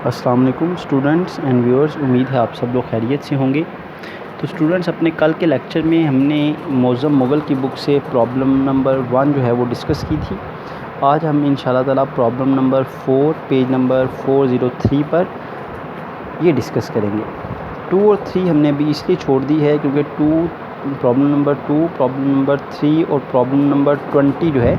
अस्सलाम वालेकुम students and viewers, उम्मीद है आप सब लोग खैरियत से होंगे। तो स्टूडेंट्स, अपने कल के लेक्चर में हमने मौज़म मुग़ल की बुक से प्रॉब्लम नंबर 1 जो है वो डिस्कस की थी। आज हम इंशाल्लाह ताला प्रॉब्लम नंबर 4 पेज नंबर 403 पर ये डिस्कस करेंगे। 2 और 3 हमने अभी इसलिए छोड़ दी है क्योंकि प्रॉब्लम नंबर 2, प्रॉब्लम नंबर 3 और प्रॉब्लम नंबर 20 जो है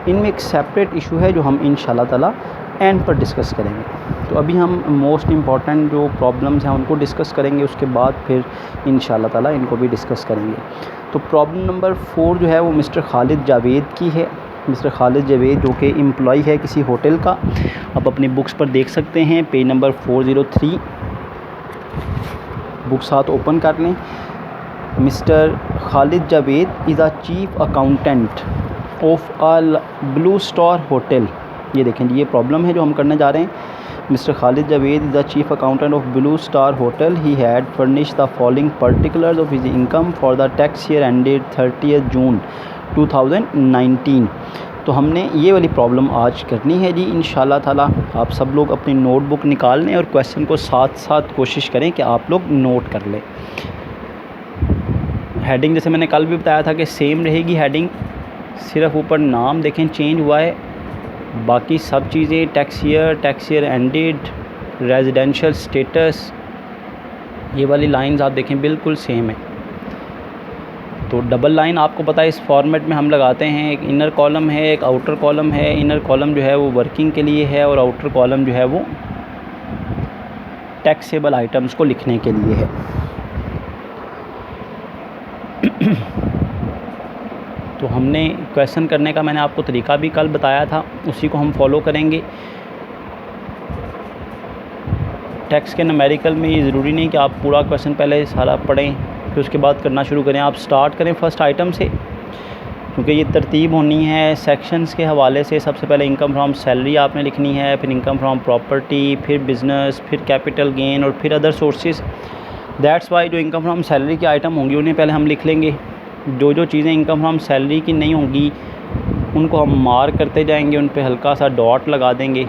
इनमें एक सेपरेट इशू है जो हम इंशाल्लाह ताला एंड पर डिस्कस करेंगे। तो अभी हम मोस्ट इम्पॉर्टेंट जो प्रॉब्लम्स हैं उनको डिस्कस करेंगे, उसके बाद फिर इंशाल्लाह ताला इनको भी डिस्कस करेंगे। तो प्रॉब्लम नंबर 4 जो है वो मिस्टर खालिद जावेद की है। मिस्टर खालिद जावेद जो कि एम्प्लॉय है किसी होटल का। आप अपनी बुक्स पर देख सकते हैं, पेज नंबर 403 बुक साथ ओपन कर लें। Mister Khalid Javed is a chief accountant of a blue star hotel. ये देखें, ये प्रॉब्लम है जो हम करने जा रहे हैं। Mister Khalid Javed is the chief accountant of blue star hotel. He had furnished the following particulars of his income for the tax year ended 30 जून 2019। तो हमने ये वाली प्रॉब्लम आज करनी है जी इंशाल्लाह ताला। आप सब लोग अपनी नोटबुक निकाल लें और क्वेश्चन को साथ साथ कोशिश करें कि आप लोग नोट कर लें। हेडिंग जैसे मैंने कल भी बताया था कि सेम रहेगी हेडिंग, सिर्फ ऊपर नाम देखें चेंज हुआ है, बाकी सब चीज़ें tax year ended, residential status, ये वाली लाइंस आप देखें बिल्कुल सेम है। तो डबल लाइन आपको पता है इस फॉर्मेट में हम लगाते हैं। एक इनर कॉलम है, एक आउटर कॉलम है। इनर कॉलम जो है वो वर्किंग के लिए है और आउटर कॉलम जो है वो टैक्सेबल आइटम्स को लिखने के लिए है। तो हमने क्वेश्चन करने का मैंने आपको तरीका भी कल बताया था, उसी को हम फॉलो करेंगे। टैक्स के न्यूमेरिकल में ये ज़रूरी नहीं कि आप पूरा क्वेश्चन पहले सारा पढ़ें फिर उसके बाद करना शुरू करें। आप स्टार्ट करें फर्स्ट आइटम से, क्योंकि ये तरतीब होनी है सेक्शंस के हवाले से। सबसे पहले इनकम फ्रॉम सैलरी आपने लिखनी है, फिर इनकम फ्रॉम प्रॉपर्टी, फिर बिज़नेस, फिर कैपिटल गेन और फिर अदर सोर्सेज। दैट्स वाई जो इनकम फ्रॉम सैलरी के आइटम होंगे उन्हें पहले हम लिख लेंगे। जो जो चीज़ें इनकम फ्रॉम सैलरी की नहीं होंगी उनको हम मार्क करते जाएंगे, उन पे हल्का सा डॉट लगा देंगे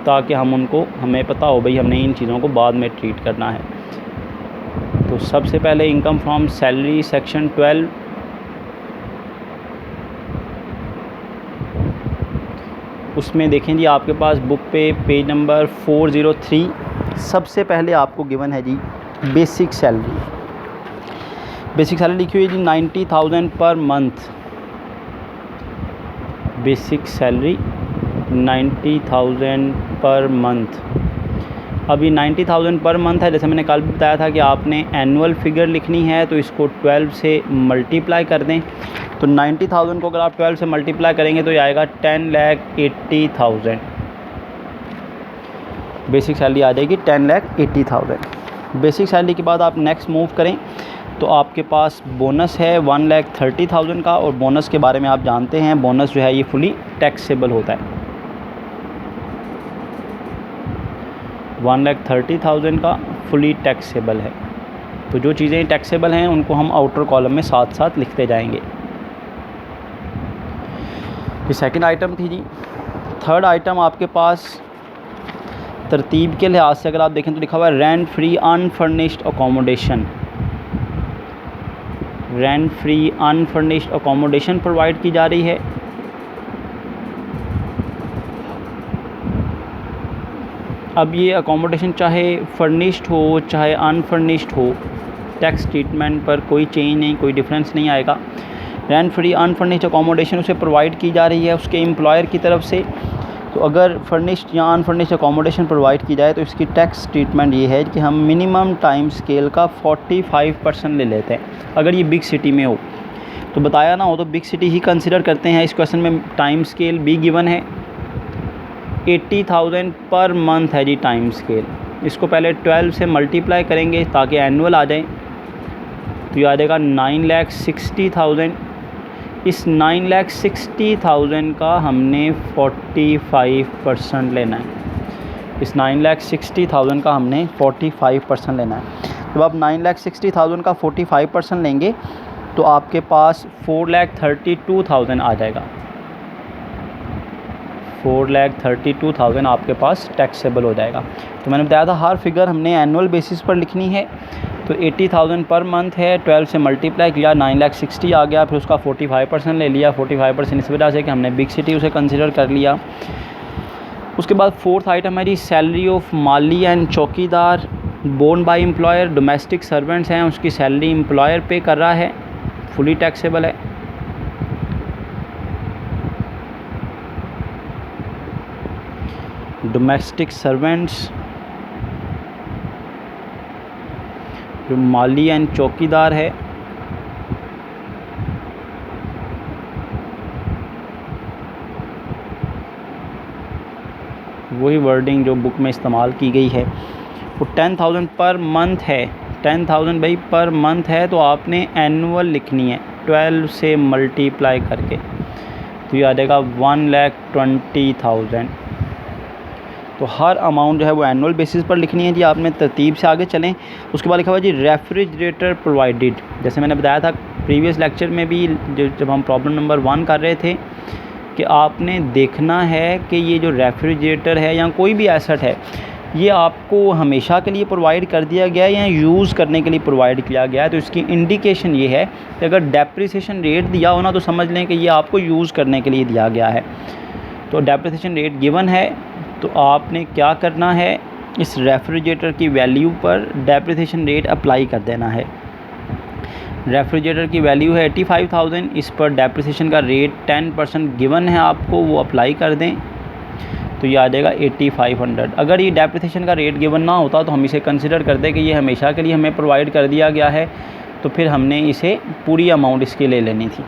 ताकि हमें पता हो भाई हमने इन चीज़ों को बाद में ट्रीट करना है। तो सबसे पहले इनकम फ्रॉम सैलरी सेक्शन 12, उसमें देखें जी आपके पास बुक पे पेज नंबर 403 सबसे पहले आपको गिवन है जी बेसिक सैलरी। बेसिक सैलरी लिखी हुई है जी 90,000 per month. Basic salary 90,000 per month. अभी 90,000 पर मंथ है, जैसे मैंने कल भी बताया था कि आपने एनुअल फिगर लिखनी है तो इसको 12 से मल्टीप्लाई कर दें। तो 90,000 को अगर आप 12 से मल्टीप्लाई करेंगे तो ये आएगा 10,80,000। बेसिक सैलरी आ जाएगी 10,80,000। बेसिक सैलरी के बाद आप नेक्स्ट मूव करें तो आपके पास बोनस है 1,30,000 का, और बोनस के बारे में आप जानते हैं बोनस जो है ये फुली टैक्सेबल होता है। 1,30,000 का फुली टैक्सेबल है। तो जो चीज़ें टैक्सेबल हैं उनको हम आउटर कॉलम में साथ साथ लिखते जाएंगे। ये सेकंड आइटम थी जी। थर्ड आइटम आपके पास तरतीब के लिहाज से अगर आप देखें तो लिखा हुआ है rent free unfurnished accommodation. Rent free unfurnished accommodation provide की जा रही है। अब ये अकोमोडेशन चाहे फर्निश्ड हो चाहे अनफर्निश्ड हो, टैक्स ट्रीटमेंट पर कोई चेंज नहीं, कोई डिफरेंस नहीं आएगा। रेंट फ्री अनफर्निश्ड अकोमोडेशन उसे प्रोवाइड की जा रही है उसके एम्प्लॉयर की तरफ से। तो अगर फर्निश्ड या अनफर्निश्ड अकोमोडेशन प्रोवाइड की जाए तो इसकी टैक्स ट्रीटमेंट ये है कि हम मिनिमम टाइम स्केल का 45% ले लेते हैं। अगर ये बिग सिटी में हो तो बताया ना हो तो बिग सिटी ही कंसिडर करते हैं। इस क्वेश्चन में टाइम स्केल भी गिवन है, 80,000 पर मंथ है जी टाइम स्केल। इसको पहले 12 से मल्टीप्लाई करेंगे ताकि एनुअल आ जाए, तो ये आ जाएगा 9,60,000। इस 9,60,000 का हमने 45% लेना है। इस 9,60,000 का हमने 45% लेना है। जब आप 9,60,000 का 45% लेंगे तो आपके पास 4,32,000 आ जाएगा। 4,32,000 आपके पास टैक्सेबल हो जाएगा। तो मैंने बताया था हर फिगर हमने एनुअल बेसिस पर लिखनी है। तो 80,000 पर मंथ है, 12 से मल्टीप्लाई किया 9,60,000 आ गया, फिर उसका 45% ले लिया। 45% इस वजह से कि हमने बिग सिटी उसे कंसिडर कर लिया। उसके बाद फोर्थ आइटम है जी सैलरी ऑफ माली एंड चौकीदार borne by employer. Domestic servants हैं, उसकी सैलरी एम्प्लॉयर पे कर रहा है, फुली टैक्सेबल है। डोमेस्टिक सर्वेंट्स जो माली एंड चौकीदार है, वही वर्डिंग जो बुक में इस्तेमाल की गई है। वो 10,000 पर मंथ है, 10,000 भाई पर मंथ है, तो आपने एनुअल लिखनी है 12 से मल्टीप्लाई करके, तो ये आ जाएगा 1,20,000। तो हर अमाउंट जो है वो एनुअल बेसिस पर लिखनी है जी। आपने तरतीब से आगे चलें। उसके बाद लिखा हुआ जी रेफ्रिजरेटर प्रोवाइडेड। जैसे मैंने बताया था प्रीवियस लेक्चर में भी, जब हम प्रॉब्लम नंबर 1 कर रहे थे, कि आपने देखना है कि ये जो रेफ्रिजरेटर है या कोई भी एसेट है, ये आपको हमेशा के लिए प्रोवाइड कर दिया गया है या यूज़ करने के लिए प्रोवाइड किया गया है। तो इसकी इंडिकेशन ये है कि अगर डेप्रिसिएशन रेट दिया हो ना, तो समझ लें कि ये आपको यूज़ करने के लिए दिया गया है। तो डेप्रिसिएशन रेट गिवन है, तो आपने क्या करना है, इस रेफ्रिजरेटर की वैल्यू पर डेप्रिसिएशन रेट अप्लाई कर देना है। रेफ्रिजरेटर की वैल्यू है 85,000, इस पर डेप्रिसिएशन का रेट 10% गिवन है आपको, वो अप्लाई कर दें, तो ये आ जाएगा 8500। अगर ये डेप्रिसिएशन का रेट गिवन ना होता तो हम इसे कंसिडर करते कि ये हमेशा के लिए हमें प्रोवाइड कर दिया गया है, तो फिर हमने इसे पूरी अमाउंट इसके ले लेनी थी।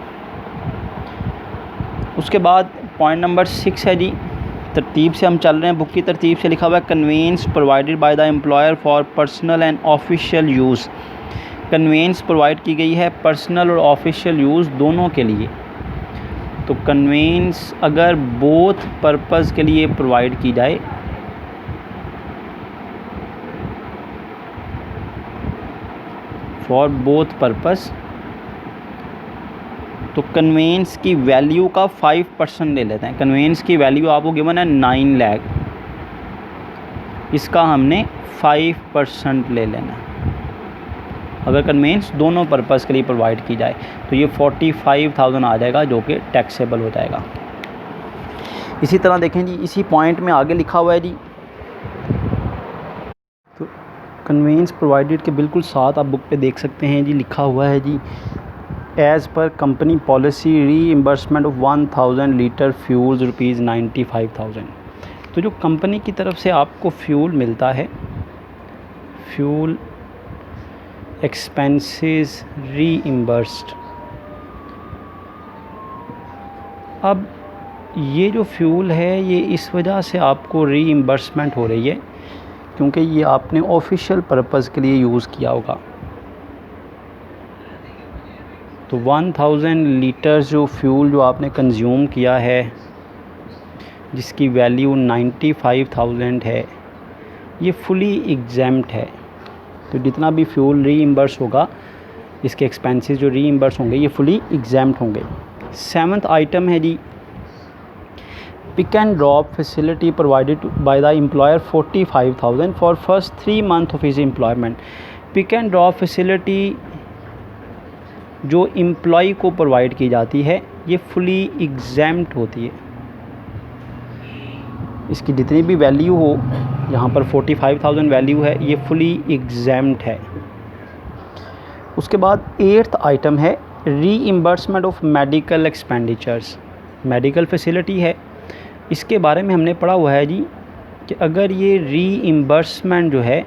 उसके बाद पॉइंट नंबर 6 है जी, तरतीब से हम चल रहे हैं, बुक की तरतीब से लिखा हुआ है conveyance provided by the employer for personal and official use. Conveyance provide की गई है पर्सनल और ऑफिशियल यूज़ दोनों के लिए। तो कन्वेंस अगर बोथ पर्पज़ के लिए प्रोवाइड की जाए, फॉर बोथ पर्पज़, तो कन्वेंस की वैल्यू का 5% ले लेते हैं। कन्वेंस की वैल्यू आपको गिवन है 9 लाख, इसका हमने 5% ले लेना है। अगर कन्वेंस दोनों पर्पज़ के लिए प्रोवाइड की जाए तो ये 45,000 आ जाएगा, जो कि टैक्सेबल हो जाएगा। इसी तरह देखें जी, इसी पॉइंट में आगे लिखा हुआ है जी, तो कन्वेंस प्रोवाइडेड के बिल्कुल साथ आप बुक पे देख सकते हैं जी, लिखा हुआ है जी as per company policy reimbursement of 1000 litre fuels rupees 95,000। तो जो कंपनी की तरफ से आपको फ्यूल मिलता है, फ्यूल एक्सपेंसेस रीइंबर्स्ड। अब ये जो फ्यूल है, ये इस वजह से आपको रीइंबर्समेंट हो रही है क्योंकि ये आपने ऑफिशियल पर्पज़ के लिए यूज़ किया होगा। तो 1000 लीटर्स जो फ्यूल जो आपने कंज्यूम किया है, जिसकी वैल्यू 95,000 है, ये फुली एग्जेम्प्ट है। तो जितना भी फ्यूल रीइंबर्स होगा, इसके एक्सपेंसेस जो रीइंबर्स होंगे, ये फुली एग्जेम्प्ट होंगे। 7th आइटम है जी pick and drop facility provided by the employer 45,000 for first 3 month of his employment. Pick and drop facility जो एम्प्लॉय को प्रोवाइड की जाती है, ये फुली एग्जेम्प्ट होती है। इसकी जितनी भी वैल्यू हो, यहाँ पर 45,000 वैल्यू है, ये फुली एग्जेम्प्ट है। उसके बाद 8th आइटम है reimbursement of medical expenditures. Medical facility है, इसके बारे में हमने पढ़ा हुआ है जी कि अगर ये रीइंबर्समेंट जो है,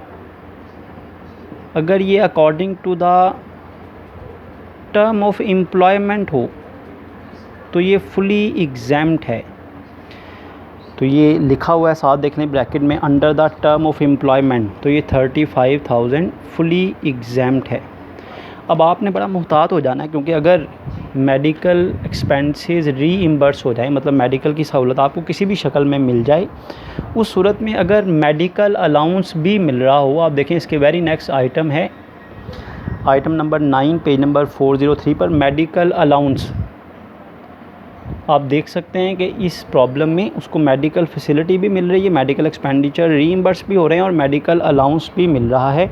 अगर ये according to the term of employment हो, तो ये फुली एग्जेम्प्ट है। तो ये लिखा हुआ है साथ देखने ब्रैकेट में, under the term of employment, तो ये 35,000 फुली एग्जेम्प्ट है। अब आपने बड़ा मुहतात हो जाना है, क्योंकि अगर मेडिकल एक्सपेंसेस रीइंबर्स हो जाए, मतलब मेडिकल की सहूलत आपको किसी भी शक्ल में मिल जाए, उस सूरत में अगर मेडिकल अलाउंस भी मिल रहा हो, आप देखें इसके वेरी नेक्स्ट आइटम है, आइटम नंबर 9 पेज नंबर 403 पर मेडिकल अलाउंस। आप देख सकते हैं कि इस प्रॉब्लम में उसको मेडिकल फैसिलिटी भी मिल रही है, मेडिकल एक्सपेंडिचर रीइंबर्स भी हो रहे हैं और मेडिकल अलाउंस भी मिल रहा है।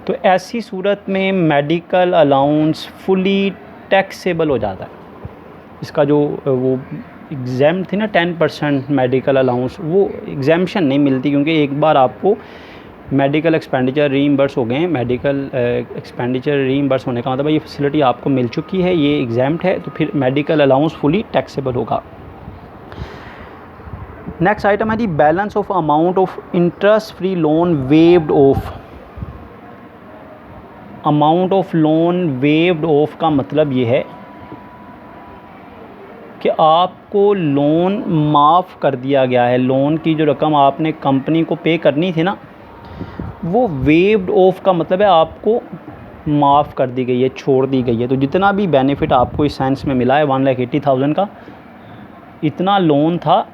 तो ऐसी सूरत में मेडिकल अलाउंस फुली टैक्सेबल हो जाता है। इसका जो वो एग्ज़ाम थी ना 10% मेडिकल अलाउंस, वो एग्जाम्शन नहीं मिलती, क्योंकि एक बार आपको मेडिकल एक्सपेंडिचर रीइंबर्स हो गए हैं। मेडिकल एक्सपेंडिचर रीइंबर्स होने का मतलब ये फैसिलिटी आपको मिल चुकी है, ये एग्जाम्ड है, तो फिर मेडिकल अलाउंस फुली टैक्सेबल होगा। नेक्स्ट आइटम है जी balance of amount of interest free loan waived off. Amount of loan waived off का मतलब ये है कि आपको लोन माफ़ कर दिया गया है। लोन की जो रकम आपने कंपनी को पे करनी थी ना, वो वेव्ड ऑफ का मतलब है आपको माफ़ कर दी गई है, छोड़ दी गई है। तो जितना भी बेनिफिट आपको इस सेंस में मिला है 1,80,000 का, इतना लोन था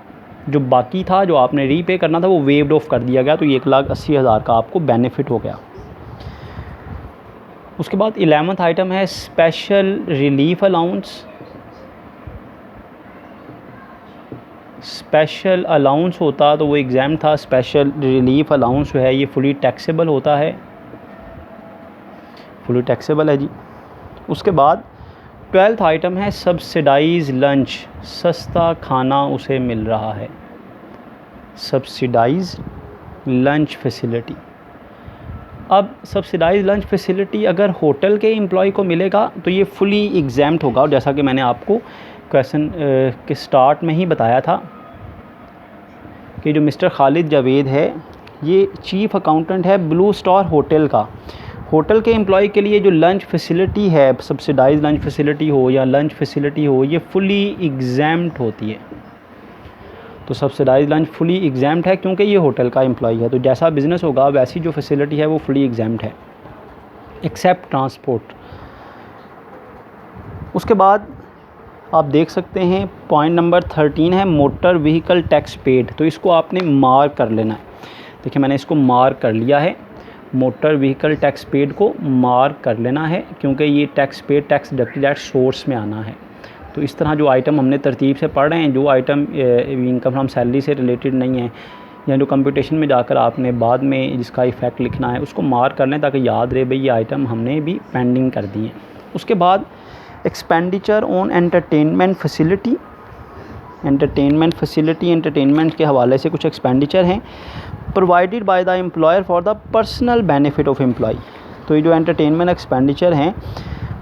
जो बाकी था, जो आपने रीपे करना था, वो वेव्ड ऑफ कर दिया गया। तो ये 1,80,000 का आपको बेनिफिट हो गया। उसके बाद 11th आइटम है special relief allowance. Special allowance होता तो वो एग्ज़ाम था, स्पेशल रिलीफ अलाउंस जो है ये फुली टैक्सेबल होता है, फुली टैक्सेबल है जी। उसके बाद 12th आइटम है सब्सिडाइज लंच। सस्ता खाना उसे मिल रहा है, सब्सिडाइज लंच फैसिलिटी। अब सब्सिडाइज लंच फैसिलिटी अगर होटल के एम्प्लॉय को मिलेगा तो ये फुली एग्ज़ाम्ड होगा। और जैसा कि मैंने आपको क्वेश्चन के स्टार्ट में ही बताया था कि जो मिस्टर खालिद जावेद है, ये चीफ़ अकाउंटेंट है ब्लू स्टार होटल का। होटल के एम्प्लॉय के लिए जो लंच फैसिलिटी है, सब्सिडाइज लंच फैसिलिटी हो या लंच फैसिलिटी हो, ये फुली एग्ज़ाम्ड होती है। तो सब्सिडाइज लंच फुली एग्ज़ाम्ड है क्योंकि ये होटल का एम्प्लॉय है। तो जैसा बिज़नेस होगा वैसी जो फैसिलिटी है वो फुली एग्ज़ाम्ड है, एक्सेप्ट ट्रांसपोर्ट। उसके बाद आप देख सकते हैं पॉइंट नंबर 13 है मोटर व्हीकल टैक्स पेड। तो इसको आपने मार्क कर लेना है। देखिए मैंने इसको मार्क कर लिया है, मोटर व्हीकल टैक्स पेड को मार्क कर लेना है, क्योंकि ये tax paid tax deducted at source में आना है। तो इस तरह जो आइटम हमने तरतीब से पढ़ रहे हैं, जो आइटम इनकम फ्रॉम सैलरी से रिलेटेड नहीं है या जो कंप्यूटेशन में जाकर आपने बाद में जिसका इफ़ेक्ट लिखना है, उसको मार्क कर लें ताकि याद रहे भाई ये आइटम हमने भी पेंडिंग कर दिए। उसके बाद expenditure on entertainment facility. Entertainment facility, entertainment के हवाले से कुछ एक्सपेंडिचर हैं provided by the employer for the personal benefit of employee. तो ये जो एंटरटेनमेंट एक्सपेंडिचर हैं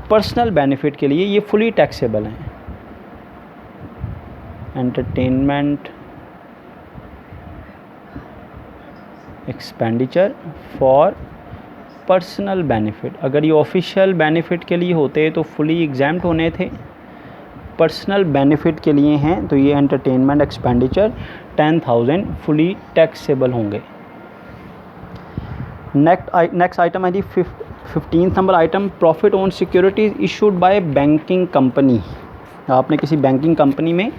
पर्सनल बेनिफिट के लिए, ये फुली टैक्सेबल हैं। Entertainment expenditure for personal benefit, अगर ये ऑफिशियल बेनिफिट के लिए होते तो फुली एग्ज़ाम्ड होने थे, पर्सनल बेनिफिट के लिए हैं तो ये एंटरटेनमेंट एक्सपेंडिचर 10,000 फुली टैक्सेबल होंगे। नेक्स्ट आइटम है जी 15th number item profit on securities issued by banking company. आपने किसी बैंकिंग कंपनी में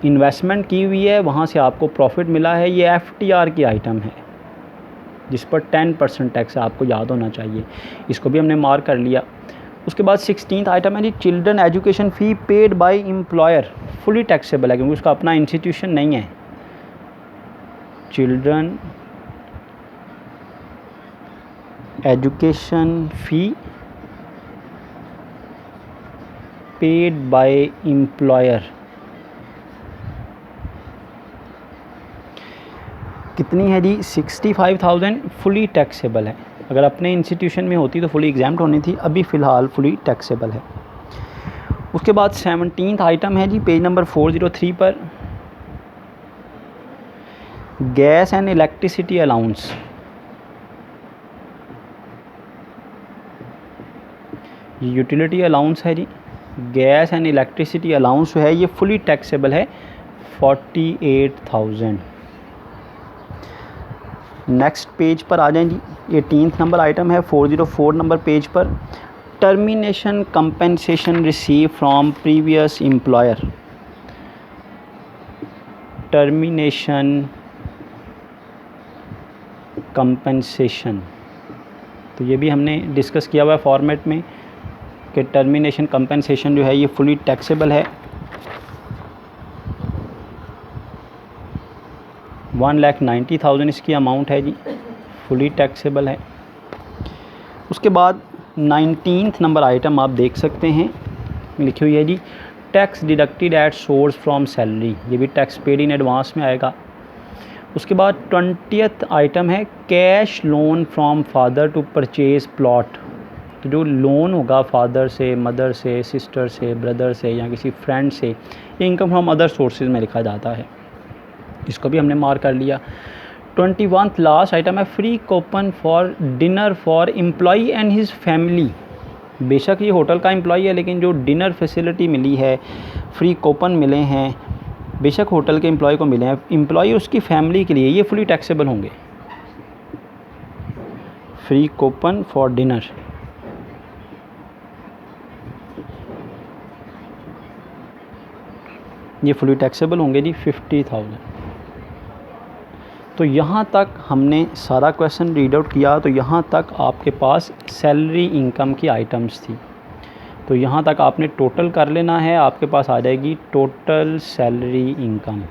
इन्वेस्टमेंट की हुई है, वहाँ से आपको प्रॉफिट मिला है, ये FTR की आइटम है जिस पर 10% टैक्स आपको याद होना चाहिए। इसको भी हमने मार्क कर लिया। उसके बाद 16th आइटम है जी children education fee paid by employer. Fully taxable है क्योंकि उसका अपना इंस्टीट्यूशन नहीं है। Children education fee paid by employer कितनी है जी 65,000 फुली टैक्सेबल है। अगर अपने इंस्टीट्यूशन में होती तो फुली एग्ज़ाम्ड होनी थी, अभी फ़िलहाल फुली टैक्सेबल है। उसके बाद 17th आइटम है जी पेज नंबर 403 पर gas and electricity allowance. Utility allowance है जी, गैस एंड इलेक्ट्रिसिटी अलाउंस जो है ये फुली टैक्सेबल है 48,000। नेक्स्ट पेज पर आ जाएं जी, 18th नंबर आइटम है 404 नंबर पेज पर termination compensation receive from previous employer. Termination compensation, तो ये भी हमने डिस्कस किया हुआ है फॉर्मेट में कि टर्मिनेशन कंपेंसेशन जो है ये फुली टैक्सेबल है। 1,90,000 इसकी अमाउंट है जी, फुली टैक्सेबल है। उसके बाद 19th नंबर आइटम आप देख सकते हैं, लिखी हुई है जी tax deducted at source from salary, ये भी टैक्स पेड इन एडवांस में आएगा। उसके बाद 20th आइटम है cash loan from father to purchase plot, तो जो लोन होगा फादर से, मदर से, सिस्टर से, ब्रदर से या किसी फ्रेंड से, ये इनकम फ्रॉम अदर सोर्सेज में लिखा जाता है, इसको भी हमने मार्क कर लिया। 21th लास्ट आइटम है free coupon for dinner for employee and his family, बेशक ये होटल का एम्प्लॉई है लेकिन जो डिनर फैसिलिटी मिली है, फ्री कूपन मिले हैं, बेशक होटल के एम्प्लॉय को मिले हैं, एम्प्लॉई उसकी फैमिली के लिए, ये फुली टैक्सेबल होंगे। फ्री कूपन फॉर डिनर, ये फुली टैक्सेबल होंगे जी 50,000। तो यहाँ तक हमने सारा क्वेश्चन रीड आउट किया, तो यहाँ तक आपके पास सैलरी इनकम की आइटम्स थी, तो यहाँ तक आपने टोटल कर लेना है, आपके पास आ जाएगी total salary income.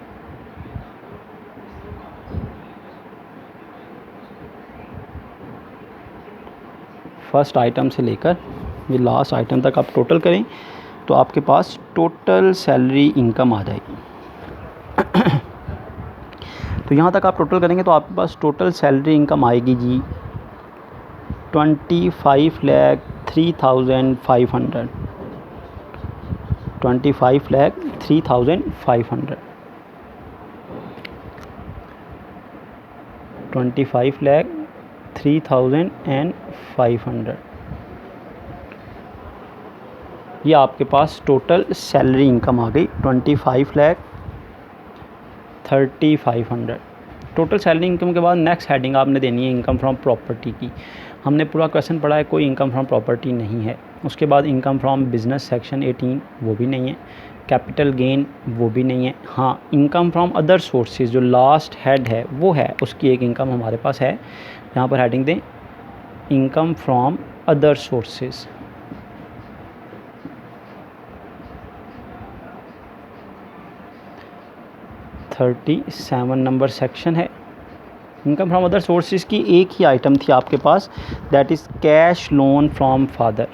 First item से लेकर ये लास्ट आइटम तक आप टोटल करें तो आपके पास टोटल सैलरी इनकम आ जाएगी। तो यहाँ तक आप टोटल करेंगे तो आपके पास टोटल सैलरी इनकम आएगी जी 25,03,500, 25,03,500, 25,03,500, ये आपके पास टोटल सैलरी इनकम आ गई 25,35,00। टोटल सैलरी इनकम के बाद नेक्स्ट हेडिंग आपने देनी है इनकम फ्रॉम प्रॉपर्टी की। हमने पूरा क्वेश्चन पढ़ा है, कोई इनकम फ्रॉम प्रॉपर्टी नहीं है। उसके बाद इनकम फ्रॉम बिजनेस सेक्शन 18 वो भी नहीं है, कैपिटल गेन वो भी नहीं है। हाँ, इनकम फ्रॉम अदर सोर्सेज जो लास्ट हेड है वो है, उसकी एक इनकम हमारे पास है। यहाँ पर हेडिंग दें income from other sources. Thirty 37 number section है। इनकम फ्रॉम अदर सोर्सेज की एक ही आइटम थी आपके पास, that is cash loan from father.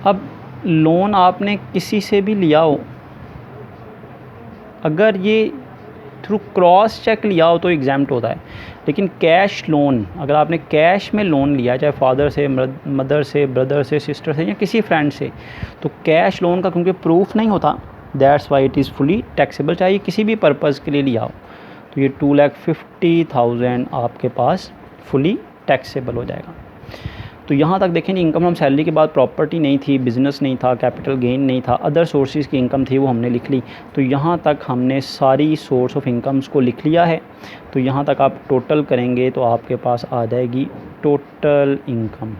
अब लोन आपने किसी से भी लिया हो, अगर ये थ्रू क्रॉस चेक लिया हो तो एग्जाम्प्ट होता है, लेकिन कैश लोन अगर आपने कैश में लोन लिया, चाहे फादर से, मदर से, ब्रदर से, सिस्टर से या किसी फ्रेंड से, तो कैश लोन का क्योंकि प्रूफ नहीं होता, that's why it is fully taxable, चाहे किसी भी पर्पज़ के लिए लिया हो। तो ये 2,50,000 आपके पास फुली टैक्सेबल हो जाएगा। तो यहाँ तक देखें इनकम फ्रॉम सैलरी के बाद प्रॉपर्टी नहीं थी, बिज़नेस नहीं था, कैपिटल गेन नहीं था, अदर सोर्सेज की इनकम थी वो हमने लिख ली। तो यहाँ तक हमने सारी सोर्स ऑफ इनकम्स को लिख लिया है। तो यहाँ तक आप टोटल करेंगे तो आपके पास आ जाएगी टोटल इनकम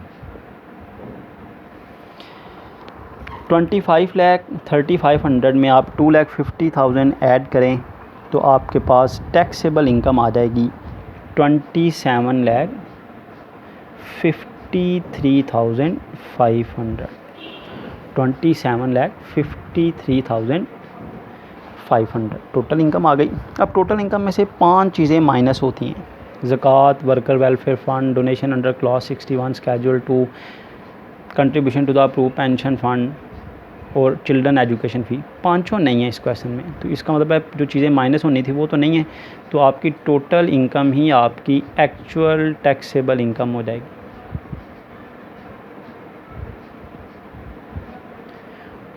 25,35,00 में आप 2,50,000 ऐड करें तो आपके पास टैक्सेबल इनकम आ जाएगी 27,53,500, 27,53,500 टोटल इनकम आ गई। अब टोटल इनकम में से 5 चीज़ें माइनस होती हैं, ज़कात, worker welfare fund, donation under clause 61 schedule 2, contribution to the approve pension fund और चिल्ड्रन एजुकेशन फ़ी। 5 नहीं है इस क्वेश्चन में, तो इसका मतलब है जो चीज़ें माइनस होनी थी वो तो नहीं है, तो आपकी टोटल इनकम ही आपकी एक्चुअल टैक्सेबल इनकम हो जाएगी।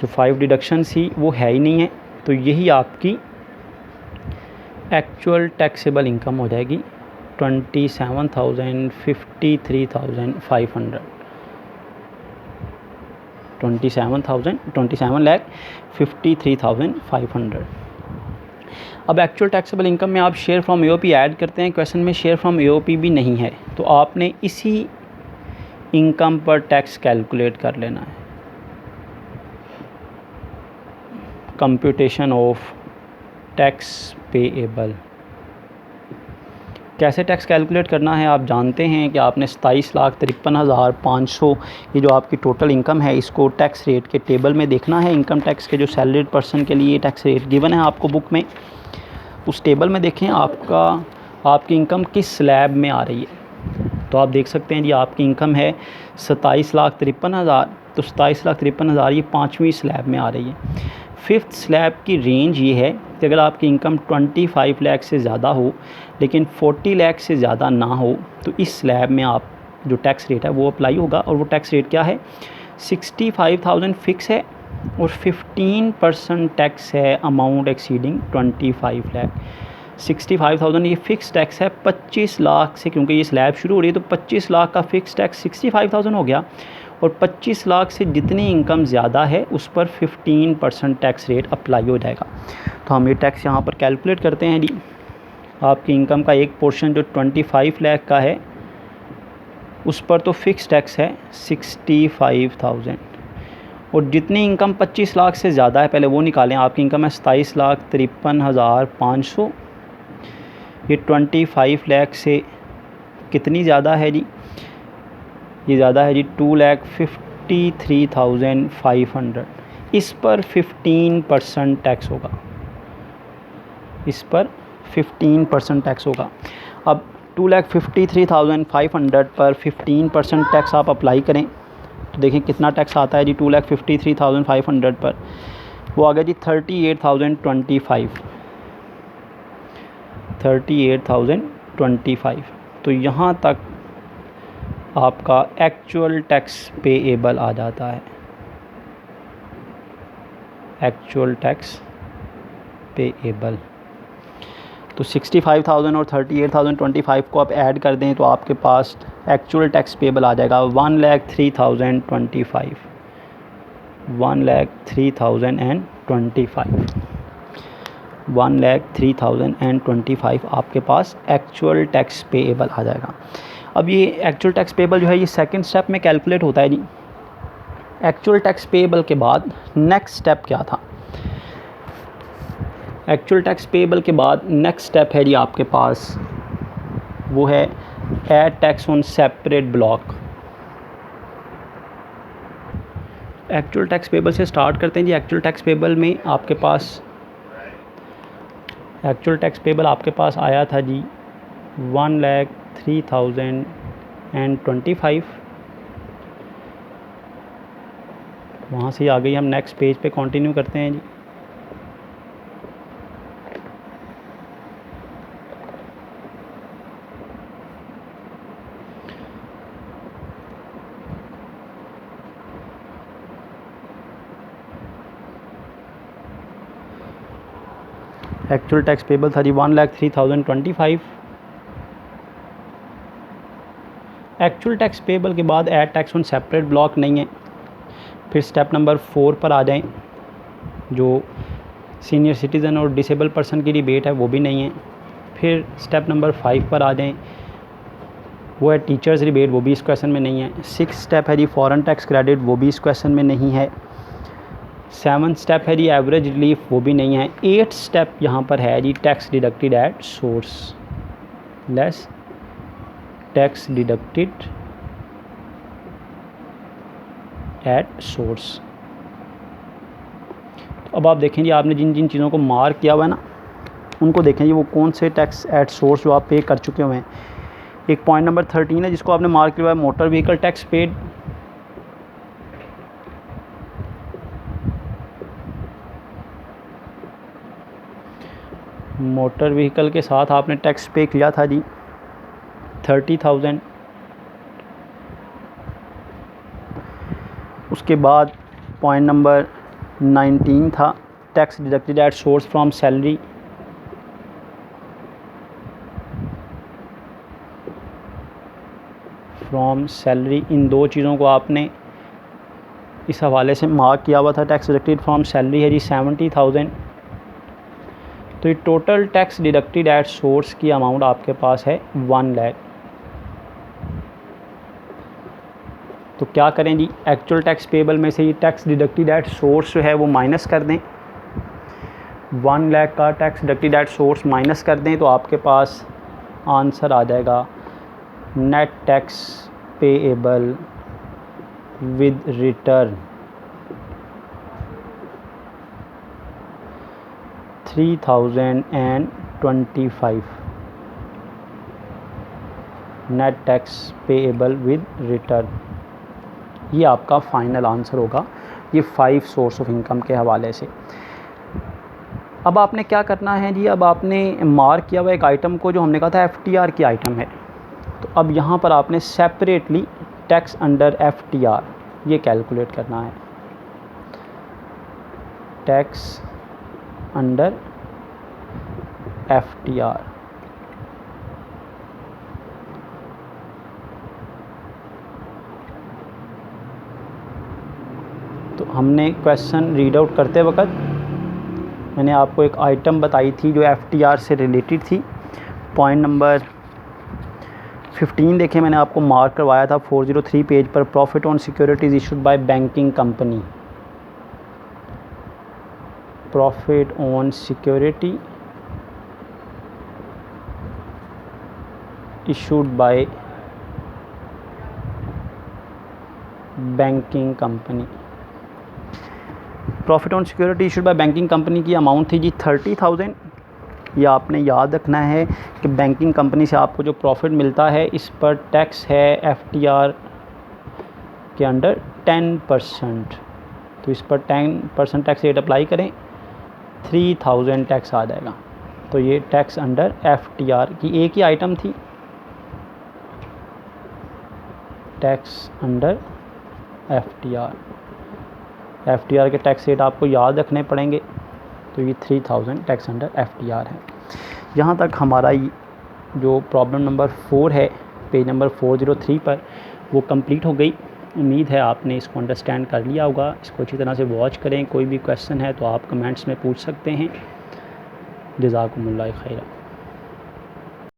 जो 5 डिडक्शन थी वो है ही नहीं है, तो यही आपकी एक्चुअल टैक्सेबल इनकम हो जाएगी 27,53,500, 27,53,500। अब एक्चुअल टैक्सेबल इनकम में आप शेयर फ्रॉम एओपी ऐड करते हैं, क्वेश्चन में शेयर फ्रॉम एओपी भी नहीं है, तो आपने इसी इनकम पर टैक्स कैलकुलेट कर लेना है। कंप्यूटेशन ऑफ टैक्स पेएबल, कैसे टैक्स कैलकुलेट करना है आप जानते हैं कि आपने 27,53,500 ये जो आपकी टोटल इनकम है इसको टैक्स रेट के टेबल में देखना है। इनकम टैक्स के जो सैलरीड पर्सन के लिए टैक्स रेट गिवन है आपको बुक में, उस टेबल में देखें आपकी इनकम किस स्लैब में आ रही है। तो आप देख सकते हैं जी आपकी इनकम है 27,53,000, तो 27,53,000 ये 5वीं स्लैब में आ रही है। 5th स्लैब की रेंज ये है कि अगर आपकी इनकम 25 लाख से ज़्यादा हो लेकिन 40 लाख से ज़्यादा ना हो तो इस स्लैब में आप जो टैक्स रेट है वो अप्लाई होगा। और वो टैक्स रेट क्या है, 65,000 फिक्स है और 15% टैक्स है अमाउंट एक्सीडिंग 25 लाख। 65,000 ये फ़िक्स टैक्स है। 25 लाख से क्योंकि ये स्लैब शुरू हो रही है तो 25 लाख का फ़िक्स टैक्स 65,000 हो गया और 25 लाख से जितनी इनकम ज़्यादा है उस पर 15% टैक्स रेट अप्लाई हो जाएगा। तो हम ये टैक्स यहाँ पर कैलकुलेट करते हैं जी। आपकी इनकम का एक पोर्शन जो 25 लाख का है उस पर तो फ़िक्स टैक्स है 65,000 और जितनी इनकम 25 लाख से ज़्यादा है पहले वो निकालें। आपकी इनकम है 27,53,500, ये 25 लाख से कितनी ज़्यादा है जी, ये ज़्यादा है जी 2,53,500। इस पर 15% टैक्स होगा, इस पर 15% टैक्स होगा। अब 2,53,500 पर 15% टैक्स आप अप्लाई करें तो देखें कितना टैक्स आता है जी। 2,53,500 पर वो आ गया जी 38,025। तो यहाँ तक आपका एक्चुअल टैक्स पेएबल आ जाता है, एक्चुअल टैक्स पेएबल। तो 65,000 और 38,025 को आप ऐड कर दें तो आपके पास एक्चुअल टैक्स पेएबल आ जाएगा 1,03,025, 1,03,025 आपके पास एक्चुअल टैक्स पेएबल आ जाएगा। अब ये एक्चुअल टैक्स पेएबल जो है ये सेकंड स्टेप में कैलकुलेट होता है जी। एक्चुअल टैक्स पेएबल के बाद नेक्स्ट स्टेप क्या था, एक्चुअल टैक्स पेएबल के बाद नेक्स्ट स्टेप है जी आपके पास वो है add tax on separate block. Actual tax payable से स्टार्ट करते हैं जी। एक्चुअल टैक्स पेएबल में आपके पास एक्चुअल टैक्स पेएबल आपके पास आया था जी 1,03,025। वहाँ से आ गई, हम नेक्स्ट पेज पे कंटिन्यू करते हैं जी। एक्चुअल टैक्स पेएबल था जी 1,03,025। एक्चुअल टैक्स पेएबल के बाद add tax on separate block नहीं है। फिर स्टेप नंबर 4 पर आ जाएं, जो सीनियर सिटीज़न और डिसेबल पर्सन की रिबेट है वो भी नहीं है। फिर स्टेप नंबर 5 पर आ जाएं, वो है टीचर्स रिबेट, वो भी इस क्वेश्चन में नहीं है। 6 स्टेप है जी फॉरेन टैक्स क्रेडिट, वो भी इस क्वेश्चन में नहीं है। 7 स्टेप है जी एवरेज रिलीफ, वो भी नहीं है। 8 स्टेप यहाँ पर है जी tax deducted at source, less tax deducted at source. तो अब आप देखें जी आपने जिन जिन चीज़ों को मार्क किया हुआ है ना उनको देखें जी वो कौन से टैक्स एट सोर्स जो आप पे कर चुके हुए हैं। एक पॉइंट नंबर 13 है जिसको आपने मार्क किया हुआ है motor vehicle tax paid. Motor vehicle के साथ आपने टैक्स पे किया था जी 30,000। उसके बाद पॉइंट नंबर 19 था tax deducted at source from salary. From salary, इन दो चीज़ों को आपने इस हवाले से मार्क किया हुआ था। टैक्स डिडक्टेड फ्रॉम सैलरी है जी 70,000। तो ये total tax deducted at source की अमाउंट आपके पास है 1 लाख। तो क्या करें जी, एक्चुअल टैक्स पेएबल में से ये टैक्स डिडक्टेड एट सोर्स जो है वो माइनस कर दें। 1 लाख का tax deducted at source minus कर दें तो आपके पास आंसर आ जाएगा net tax payable with return 3025। Net tax payable with return, ये आपका फाइनल आंसर होगा, ये 5 सोर्स ऑफ इनकम के हवाले से। अब आपने क्या करना है जी, अब आपने मार्क किया हुआ एक आइटम को, जो हमने कहा था FTR की आइटम है, तो अब यहाँ पर आपने सेपरेटली टैक्स अंडर FTR ये कैलकुलेट करना है। टैक्स अंडर FTR, तो हमने क्वेश्चन रीड आउट करते वक्त मैंने आपको एक आइटम बताई थी जो FTR से रिलेटेड थी। पॉइंट नंबर 15 देखें, मैंने आपको मार्क करवाया था 403 पेज पर, profit on securities issued by banking company. Profit on security issued by banking company. Profit on security issued by banking company की अमाउंट थी जी 30,000। ये आपने याद रखना है कि बैंकिंग कंपनी से आपको जो प्रॉफिट मिलता है, इस पर टैक्स है FTR के अंडर 10%, तो इस पर 10% टैक्स रेट अप्लाई करें, 3000 टैक्स आ जाएगा। तो ये टैक्स अंडर FTR की एक ही आइटम थी, टैक्स अंडर FTR के टैक्स रेट आपको याद रखने पड़ेंगे। तो ये 3000 टैक्स अंडर FTR है। यहाँ तक हमारा जो प्रॉब्लम नंबर 4 है पेज नंबर 403 पर, वो कंप्लीट हो गई। उम्मीद है आपने इसको अंडरस्टैंड कर लिया होगा। इसको अच्छी तरह से वॉच करें। कोई भी क्वेश्चन है तो आप कमेंट्स में पूछ सकते हैं। जज़ाकुमुल्लाह खैर।